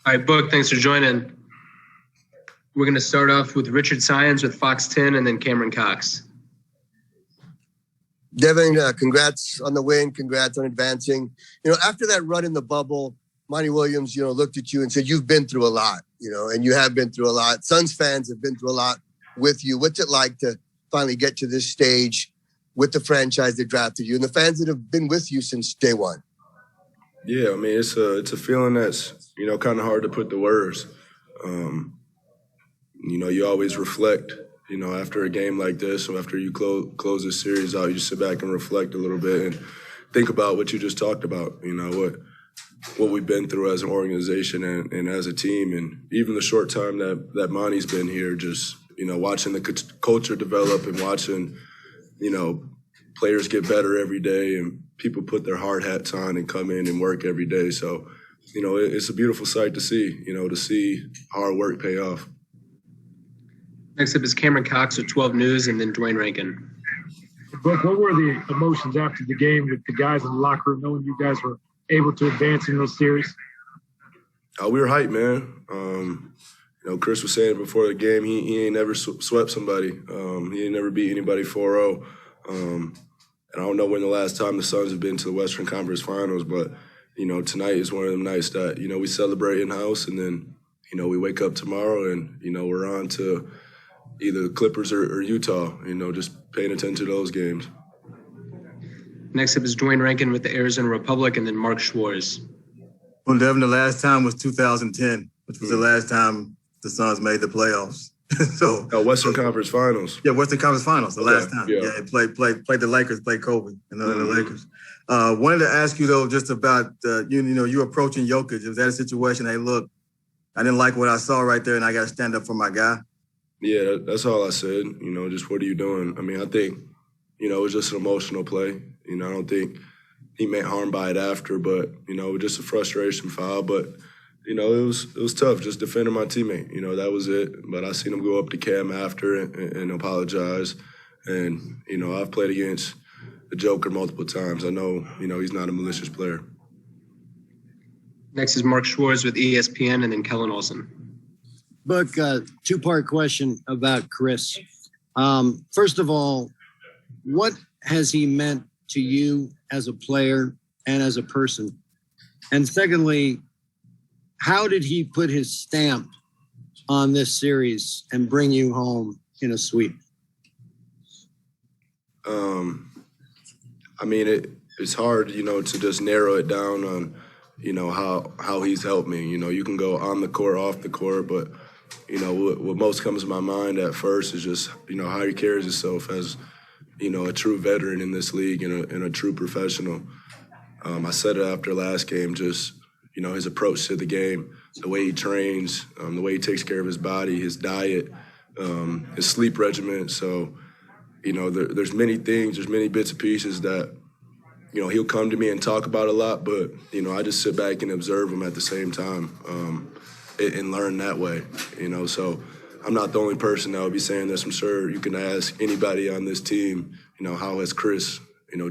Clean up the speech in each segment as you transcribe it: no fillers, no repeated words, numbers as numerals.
All right, Book, thanks for joining. We're going to start off with Richard Syons with Fox 10 and then Cameron Cox. Devin, congrats on the win. Congrats on advancing. After that run in the bubble, Monty Williams, looked at you and said, you've been through a lot, and you have been through a lot. Suns fans have been through a lot with you. What's it like to finally get to this stage with the franchise that drafted you and the fans that have been with you since day one? Yeah, I mean, it's a feeling that's, kind of hard to put to words. You always reflect, after a game like this, or after you close this series out, you just sit back and reflect a little bit and think about what you just talked about, what we've been through as an organization and as a team. And even the short time that Monty's been here, just, watching the culture develop and watching, players get better every day and people put their hard hats on and come in and work every day. So, it's a beautiful sight to see hard work pay off. Next up is Cameron Cox with 12 News and then Dwayne Rankin. But what were the emotions after the game with the guys in the locker room, knowing you guys were able to advance in this series? We were hyped, man. Chris was saying before the game, he ain't never swept somebody. He ain't never beat anybody 4-0. And I don't know when the last time the Suns have been to the Western Conference Finals, but, tonight is one of them nights that, we celebrate in-house and then, we wake up tomorrow and, we're on to either Clippers or Utah, just paying attention to those games. Next up is Dwayne Rankin with the Arizona Republic and then Mark Schwartz. Well, Devin, the last time was 2010, which was the last time the Suns made the playoffs. Western Conference Finals. Yeah, Western Conference Finals, the last time. Yeah, played the Lakers, played Kobe, and the Lakers. Wanted to ask you, though, just about, you approaching Jokic. Was that a situation, hey, look, I didn't like what I saw right there, and I got to stand up for my guy? Yeah, that's all I said. Just what are you doing? I mean, I think, it was just an emotional play. I don't think he meant harm by it after, but, just a frustration foul. But, it was tough just defending my teammate. That was it. But I seen him go up to Cam after and apologize. And, I've played against the Joker multiple times. I know, he's not a malicious player. Next is Mark Schwartz with ESPN and then Kellen Olson. Book, two-part question about Chris. First of all, what has he meant to you as a player and as a person? And secondly, how did he put his stamp on this series and bring you home in a sweep? I mean, it's hard, to just narrow it down on, how he's helped me. You can go on the court, off the court, but, what most comes to my mind at first is just, how he carries himself as, a true veteran in this league and a true professional. I said it after last game, just, his approach to the game, the way he trains, the way he takes care of his body, his diet, his sleep regimen. So, there's many things, there's many bits and pieces that, he'll come to me and talk about a lot, but, I just sit back and observe him at the same time and learn that way, So I'm not the only person that will be saying this. I'm sure you can ask anybody on this team, how has Chris,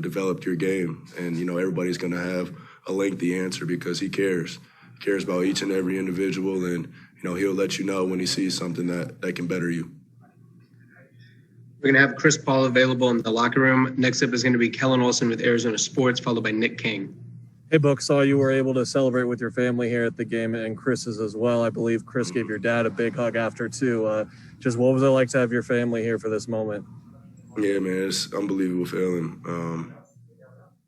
developed your game? And, everybody's going to have a lengthy answer because he cares about each and every individual. And, he'll let you know when he sees something that can better you. We're going to have Chris Paul available in the locker room. Next up is going to be Kellen Olson with Arizona Sports, followed by Nick King. Hey, Book, saw you were able to celebrate with your family here at the game and Chris's as well. I believe Chris gave your dad a big hug after, too. Just what was it like to have your family here for this moment? Yeah, man, it's an unbelievable feeling.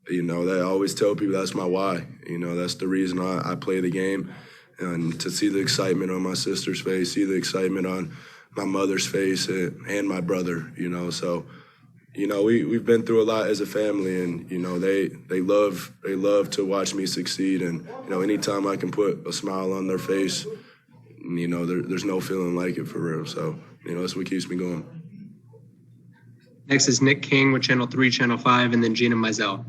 That I always tell people that's my why. That's the reason I play the game. And to see the excitement on my sister's face, see the excitement on my mother's face and my brother, So, we've been through a lot as a family, and, they love to watch me succeed. And, anytime I can put a smile on their face, there's no feeling like it for real. So, that's what keeps me going. Next is Nick King with Channel 3, Channel 5, and then Gina Mizell.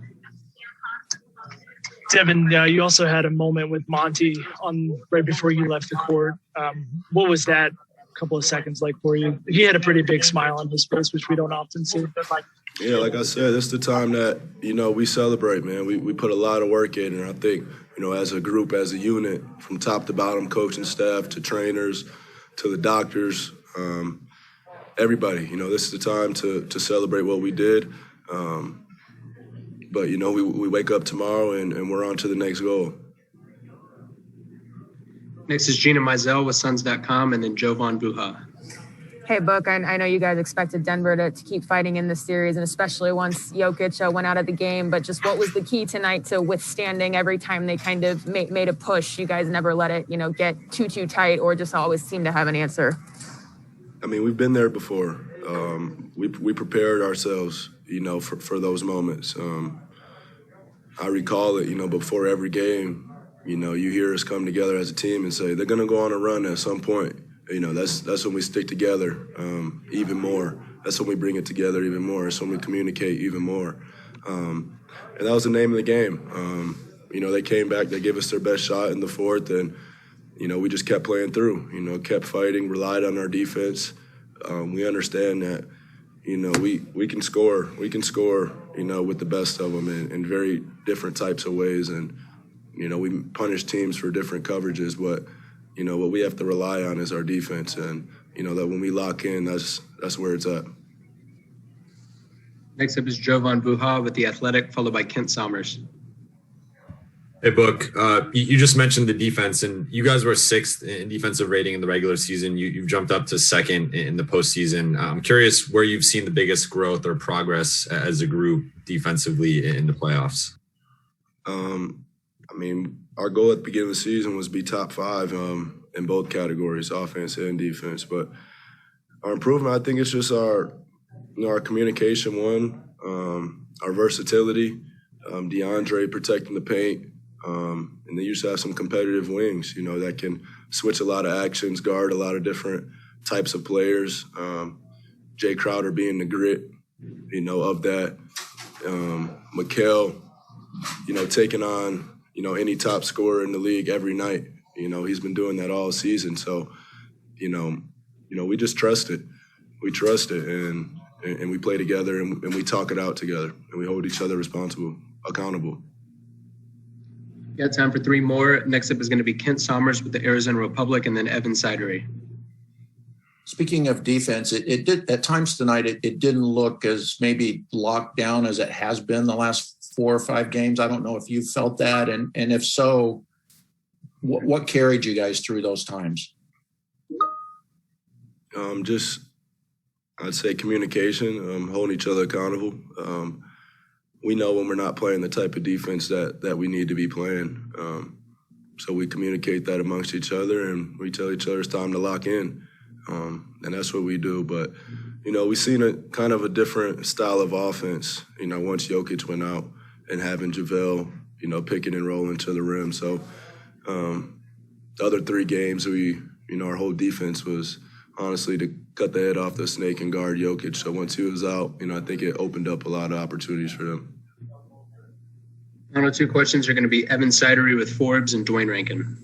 Devin, you also had a moment with Monty right before you left the court. What was that couple of seconds like for you? He had a pretty big smile on his face, which we don't often see. Yeah, like I said, it's the time that, we celebrate, man. We put a lot of work in, and I think as a group, as a unit, from top to bottom, coaching staff to trainers to the doctors, everybody. This is the time to celebrate what we did. But, we wake up tomorrow and we're on to the next goal. Next is Gina Mizell with Suns.com, and then Jovan Buha. Hey, Book, I know you guys expected Denver to keep fighting in this series, and especially once Jokic went out of the game. But just what was the key tonight to withstanding every time they kind of made a push? You guys never let it, get too tight, or just always seem to have an answer. I mean, we've been there before. We prepared ourselves, for those moments. I recall it, before every game, you hear us come together as a team and say they're going to go on a run at some point. That's when we stick together even more. That's when we bring it together even more. That's when we communicate even more. And that was the name of the game. They came back, they gave us their best shot in the fourth, and, we just kept playing through, kept fighting, relied on our defense. We understand that, we can score. We can score, with the best of them in very different types of ways. And, we punish teams for different coverages, but what we have to rely on is our defense, and that when we lock in, that's where it's at. Next up is Jovan Buha with The Athletic, followed by Kent Somers. Hey, Book, you just mentioned the defense, and you guys were 6th in defensive rating in the regular season. You've jumped up to 2nd in the postseason. I'm curious where you've seen the biggest growth or progress as a group defensively in the playoffs. Our goal at the beginning of the season was to be top 5 in both categories, offense and defense. But our improvement, I think it's just our communication, our versatility, DeAndre protecting the paint, and they used to have some competitive wings, that can switch a lot of actions, guard a lot of different types of players. Jay Crowder being the grit, of that. Mikal, taking on, any top scorer in the league every night. He's been doing that all season. So, we just trust it. We trust it, and we play together, and we talk it out together, and we hold each other accountable. Got time for 3 more. Next up is going to be Kent Somers with the Arizona Republic, and then Evan Sidery. Speaking of defense, it did at times tonight. It didn't look as maybe locked down as it has been the last 4 or 5 games. I don't know if you felt that, and if so, what carried you guys through those times? I'd say communication, holding each other accountable. We know when we're not playing the type of defense that we need to be playing. So we communicate that amongst each other, and we tell each other it's time to lock in. And that's what we do. But, we've seen a kind of a different style of offense, once Jokic went out, and having JaVale, picking and rolling to the rim. So the other 3 games, our whole defense was honestly to cut the head off the snake and guard Jokic. So once he was out, I think it opened up a lot of opportunities for them. Final 2 questions are going to be Evan Sidery with Forbes and Dwayne Rankin.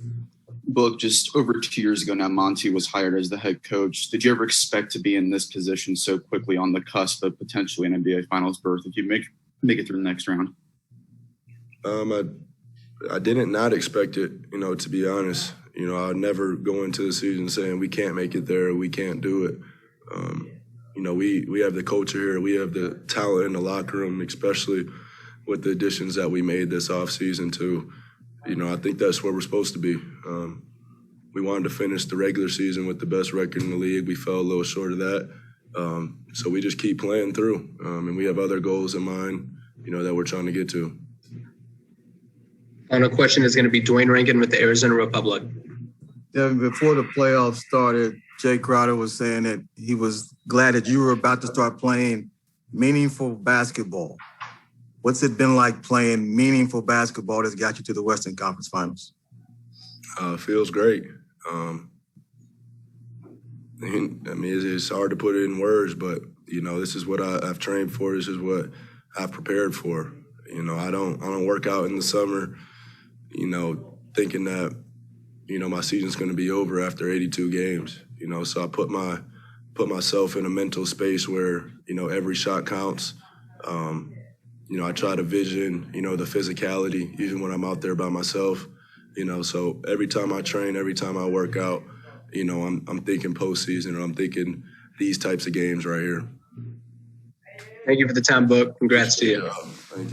Book, just over 2 years ago now, Monty was hired as the head coach. Did you ever expect to be in this position so quickly on the cusp of potentially an NBA Finals berth if you make it through the next round? I didn't not expect it, to be honest. I'd never go into the season saying we can't make it there, we can't do it. We have the culture here, we have the talent in the locker room, especially with the additions that we made this offseason too. I think that's where we're supposed to be. We wanted to finish the regular season with the best record in the league. We fell a little short of that. So we just keep playing through. And we have other goals in mind, that we're trying to get to. Final question is going to be Dwayne Rankin with the Arizona Republic. Devin, before the playoffs started, Jay Crowder was saying that he was glad that you were about to start playing meaningful basketball. What's it been like playing meaningful basketball that's got you to the Western Conference Finals? Feels great. It's hard to put it in words, but, this is what I've trained for. This is what I've prepared for. I don't work out in the summer, thinking that, my season's going to be over after 82 games. So I put myself in a mental space where, every shot counts. I try to vision, the physicality, even when I'm out there by myself, so every time I train, every time I work out, I'm thinking postseason, or I'm thinking these types of games right here. Thank you for the time, Book. Congrats to you. Thank you.